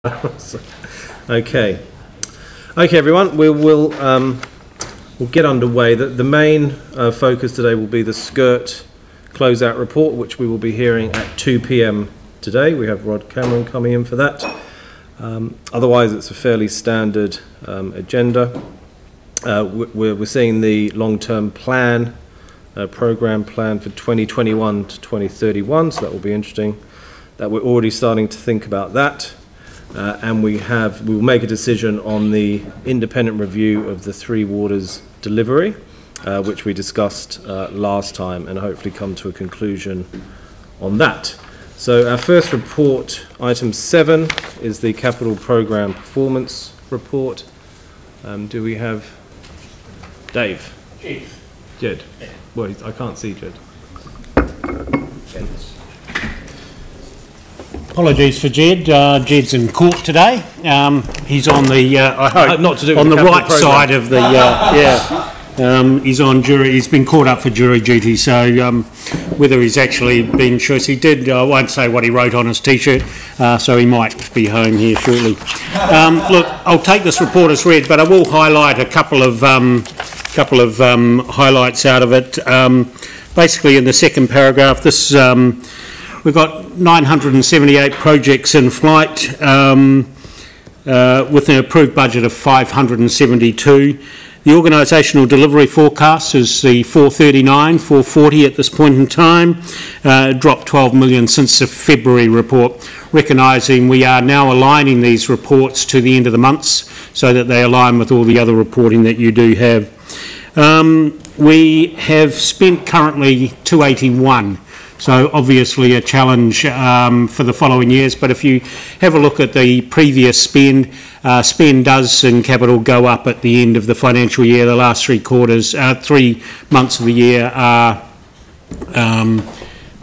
Okay, everyone. We'll get underway. The main focus today will be the Skirt closeout report, which we will be hearing at 2 p.m. today. We have Rod Cameron coming in for that. Otherwise, it's a fairly standard agenda. We're seeing the long-term plan, program plan for 2021 to 2031. So that will be interesting. That we're already starting to think about that. And we will make a decision on the independent review of the Three Waters delivery, which we discussed last time, and hopefully come to a conclusion on that. So our first report, item 7, is the capital programme performance report. Do we have Dave? Jed. Well, I can't see Jed. Apologies for Jed. Jed's in court today. He's on the I hope not to do on with the right program. side of the he's on jury. He's been caught up for jury duty. So whether he's actually been choice, he did. I won't say what he wrote on his T-shirt. So he might be home here shortly. Look, I'll take this report as read, but I will highlight a couple of highlights out of it. Basically, in the second paragraph, this. We've got 978 projects in flight with an approved budget of 572. The organisational delivery forecast is the 440 at this point in time, dropped 12 million since the February report, recognising we are now aligning these reports to the end of the months so that they align with all the other reporting that you do have. We have spent currently 281. So obviously a challenge for the following years, but if you have a look at the previous spend, spend does in capital go up at the end of the financial year. The last 3 months of the year are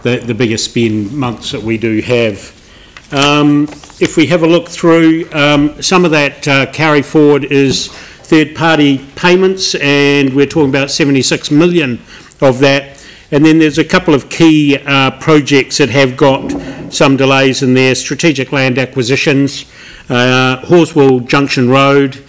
the biggest spend months that we do have. If we have a look through, some of that carry forward is third-party payments, and we're talking about 76 million of that. And then there's a couple of key projects that have got some delays in there. Strategic land acquisitions, Horswell Junction Road,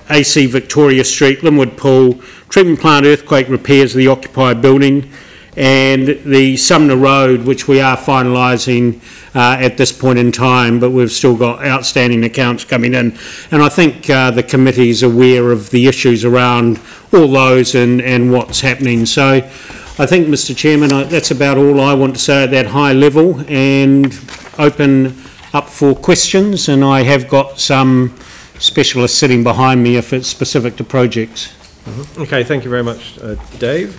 AC Victoria Street, Linwood Pool, treatment plant earthquake repairs of the occupied building, and the Sumner Road, which we are finalising at this point in time, but we've still got outstanding accounts coming in. And I think the committee is aware of the issues around all those and what's happening. So I think, Mr Chairman, that's about all I want to say at that high level, and open up for questions. And I have got some specialists sitting behind me if it's specific to projects. Okay, thank you very much, Dave.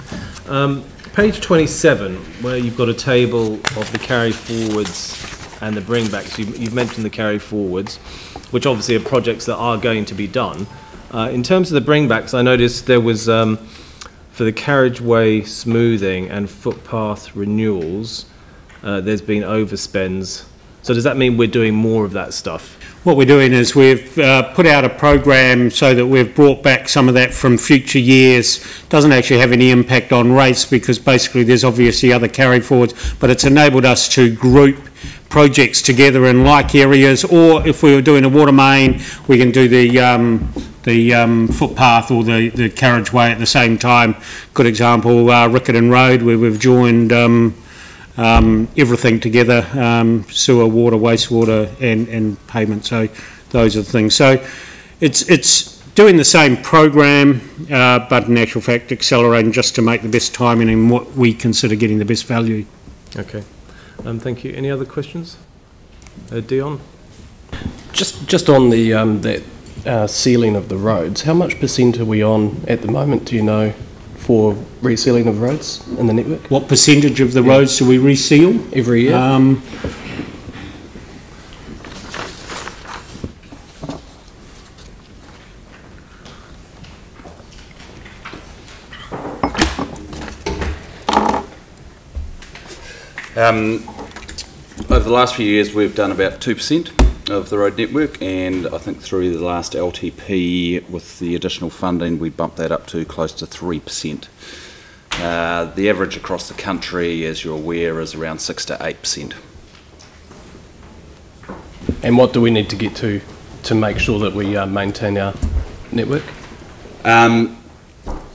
Page 27, where you've got a table of the carry forwards and the bring backs. You've mentioned the carry forwards, which obviously are projects that are going to be done. In terms of the bring backs, I noticed there was for the carriageway smoothing and footpath renewals, there's been overspends. So does that mean we're doing more of that stuff? What we're doing is we've put out a program so that we've brought back some of that from future years. Doesn't actually have any impact on rates because basically there's obviously other carry forwards, but it's enabled us to group projects together in like areas, or if we were doing a water main, we can do the footpath or the carriageway at the same time. Good example, Riccarton Road, where we've joined everything together, sewer, water, wastewater and pavement. So those are the things. So it's doing the same program, but in actual fact accelerating just to make the best timing and what we consider getting the best value. Okay, thank you. Any other questions? Dion? Just on the sealing of the roads, how much % are we on at the moment, do you know, for resealing of roads in the network? What percentage of the roads do we reseal? Every year? Over the last few years we've done about 2% of the road network, and I think through the last LTP with the additional funding we bumped that up to close to 3%. The average across the country, as you're aware, is around 6 to 8%. And what do we need to get to make sure that we maintain our network?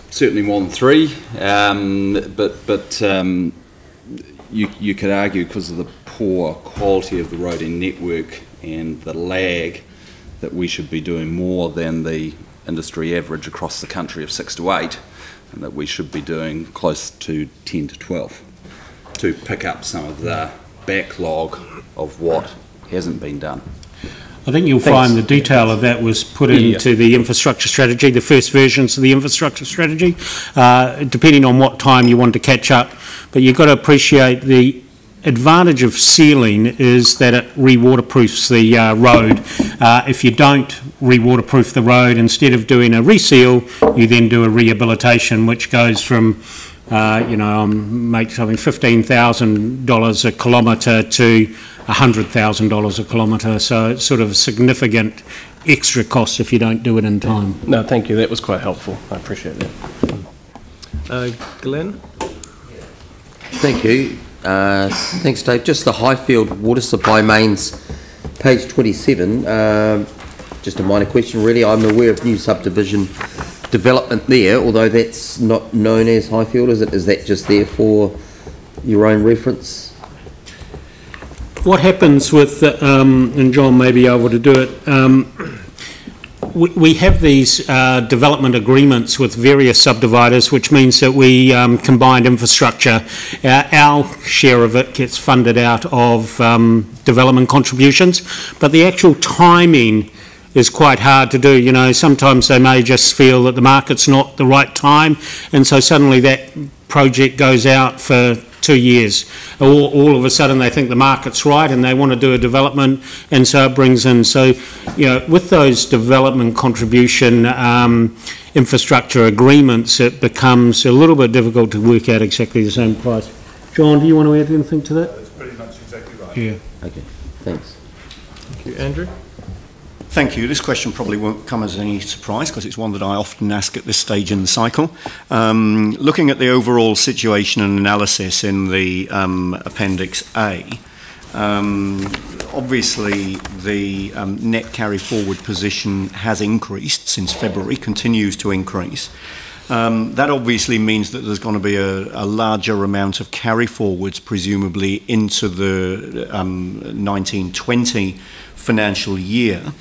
Certainly more than 3, but you could argue because of the poor quality of the roading network and the lag that we should be doing more than the industry average across the country of 6 to 8, and that we should be doing close to 10 to 12 to pick up some of the backlog of what hasn't been done. I think you'll find the detail of that was put into the infrastructure strategy, the first versions of the infrastructure strategy, depending on what time you want to catch up. But you've got to appreciate the advantage of sealing is that it re-waterproofs the road. If you don't re-waterproof the road, instead of doing a reseal, you then do a rehabilitation, which goes from make something $15,000 a kilometre to $100,000 a kilometre. So it's sort of a significant extra cost if you don't do it in time. No, thank you. That was quite helpful. I appreciate that. Glenn? Thank you. Thanks, Dave. Just the Highfield water supply mains, page 27. Just a minor question, really. I'm aware of new subdivision development there, although that's not known as Highfield, is it? Is that just there for your own reference? What happens with, and John may be able to do it, we have these development agreements with various subdividers, which means that we combine infrastructure. Our share of it gets funded out of development contributions, but the actual timing is quite hard to do. You know, sometimes they may just feel that the market's not the right time, and so suddenly that project goes out for 2 years. All of a sudden they think the market's right and they want to do a development, and so it brings in. So, you know, with those development contribution infrastructure agreements, it becomes a little bit difficult to work out exactly the same price. John, do you want to add anything to that? That's pretty much exactly right. Yeah. Okay, thanks. Thank you. Andrew? Thank you. This question probably won't come as any surprise because it's one that I often ask at this stage in the cycle. Looking at the overall situation and analysis in the Appendix A, obviously the net carry forward position has increased since February, continues to increase. That obviously means that there's going to be a larger amount of carry forwards, presumably into the 1920 financial year.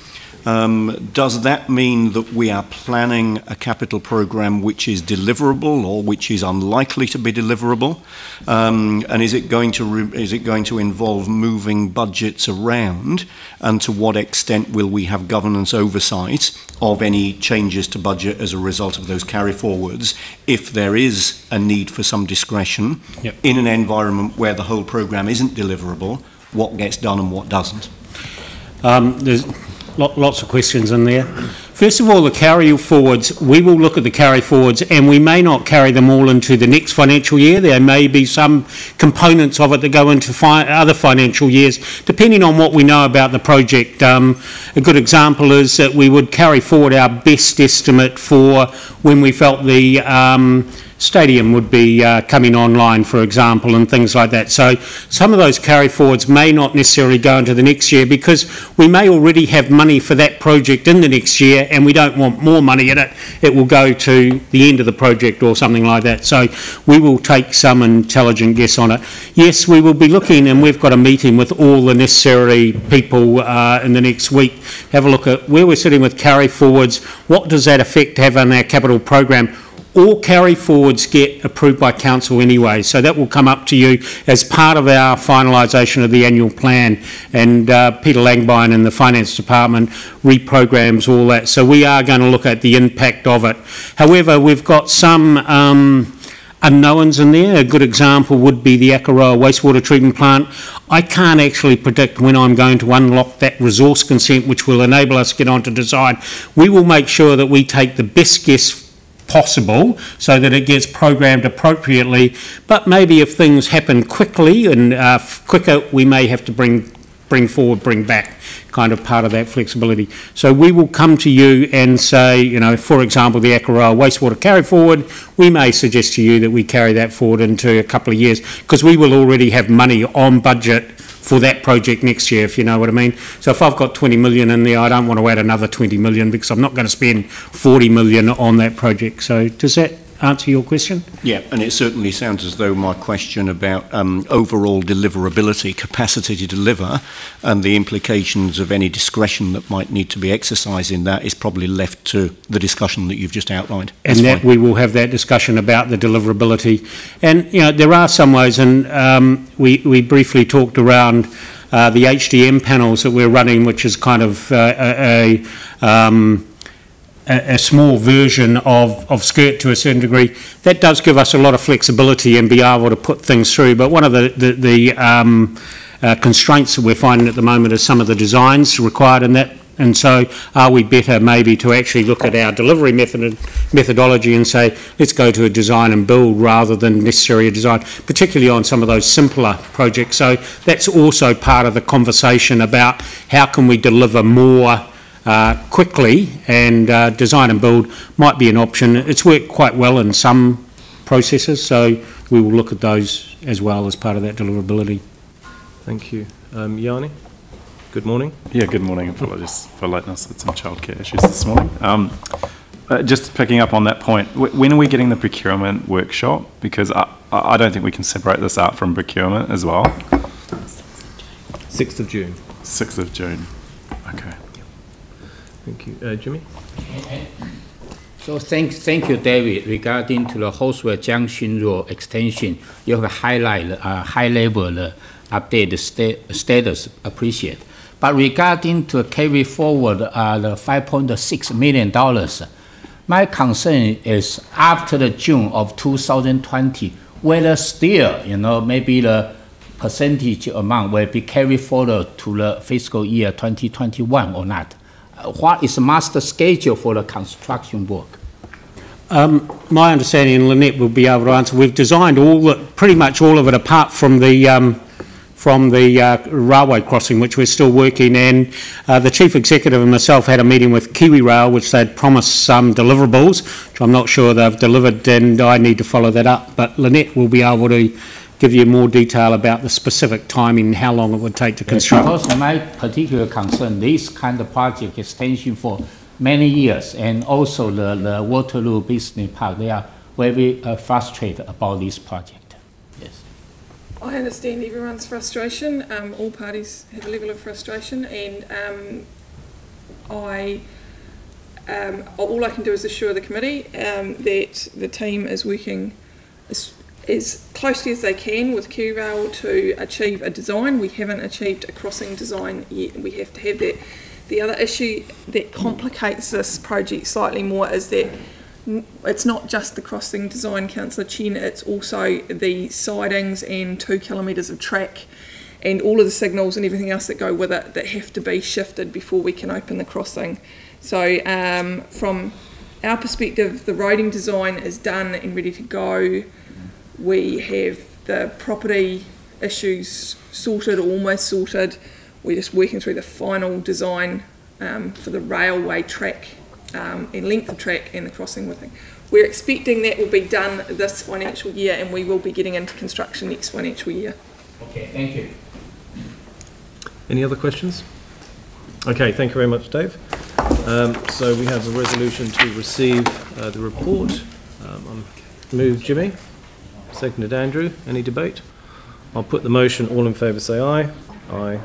Does that mean that we are planning a capital programme which is deliverable or which is unlikely to be deliverable? And is it going to involve moving budgets around? And to what extent will we have governance oversight of any changes to budget as a result of those carry forwards, if there is a need for some discretion in an environment where the whole programme isn't deliverable? What gets done and what doesn't? There's lots of questions in there. First of all, the carry forwards, we will look at the carry forwards, and we may not carry them all into the next financial year. There may be some components of it that go into other financial years, depending on what we know about the project. A good example is that we would carry forward our best estimate for when we felt the stadium would be coming online, for example, and things like that. So some of those carry forwards may not necessarily go into the next year because we may already have money for that project in the next year and we don't want more money in it. It will go to the end of the project or something like that. So we will take some intelligent guess on it. Yes, we will be looking, and we've got a meeting with all the necessary people in the next week. Have a look at where we're sitting with carry forwards. What does that effect have on our capital program? All carry forwards get approved by council anyway, so that will come up to you as part of our finalisation of the annual plan, and Peter Langbein in the finance department reprograms all that, so we are going to look at the impact of it. However, we've got some unknowns in there. A good example would be the Akaroa wastewater treatment plant. I can't actually predict when I'm going to unlock that resource consent, which will enable us to get on to design. We will make sure that we take the best guess possible so that it gets programmed appropriately, but maybe if things happen quickly and quicker, we may have to bring back kind of part of that flexibility. So we will come to you and say, you know, for example, the Akaroa wastewater carry forward, we may suggest to you that we carry that forward into a couple of years because we will already have money on budget for that project next year, if you know what I mean. So if I've got 20 million in there, I don't want to add another 20 million because I'm not going to spend 40 million on that project. So does that answer your question? Yeah, and it certainly sounds as though my question about overall deliverability, capacity to deliver, and the implications of any discretion that might need to be exercised in that is probably left to the discussion that you've just outlined. And That's that fine. we will have that discussion about the deliverability. And, you know, there are some ways, and we briefly talked around the HDM panels that we're running, which is kind of a small version of SCIRT to a certain degree. That does give us a lot of flexibility and be able to put things through. But one of the constraints that we're finding at the moment is some of the designs required in that. And so are we better maybe to actually look at our delivery methodology and say, let's go to a design and build rather than necessarily a design, particularly on some of those simpler projects. So that's also part of the conversation about how can we deliver more quickly, and design and build might be an option. It's worked quite well in some processes, so we will look at those as well as part of that deliverability. Thank you. Yanni, good morning. Yeah, good morning. Apologies for lateness. Had some childcare issues this morning. Just picking up on that point, when are we getting the procurement workshop? Because I don't think we can separate this out from procurement as well. 6th of June. 6th of June. Okay. Thank you. Jimmy? So thank you, David. Regarding to the Hoswell Junction Road extension, you have highlighted high level update status, appreciate. But regarding to carry forward the $5.6 million, my concern is after the June of 2020, whether still, you know, maybe the percentage amount will be carried forward to the fiscal year 2021 or not. What is the master schedule for the construction work? My understanding, and Lynette will be able to answer, we've designed pretty much all of it apart from the railway crossing, which we're still working, and the Chief Executive and myself had a meeting with KiwiRail, which they'd promised some deliverables, which I'm not sure they've delivered, and I need to follow that up. But Lynette will be able to give you more detail about the specific timing and how long it would take to construct. Because my particular concern, this kind of project extension for many years, and also the Waterloo Business Park, they are very frustrated about this project. Yes. I understand everyone's frustration. All parties have a level of frustration, and all I can do is assure the committee that the team is working as closely as they can with KiwiRail to achieve a design. We haven't achieved a crossing design yet, and we have to have that. The other issue that complicates this project slightly more is that it's not just the crossing design, Councillor Chen, it's also the sidings and 2 kilometres of track and all of the signals and everything else that go with it that have to be shifted before we can open the crossing. So from our perspective, the roading design is done and ready to go. We have the property issues sorted, or almost sorted. We're just working through the final design for the railway track and length of track and the crossing widthing. We're expecting that will be done this financial year, and we will be getting into construction next financial year. Okay, thank you. Any other questions? Okay, thank you very much, Dave. So we have a resolution to receive the report. Move Jimmy. Seconded Andrew. Any debate? I'll put the motion. All in favour say aye. Aye.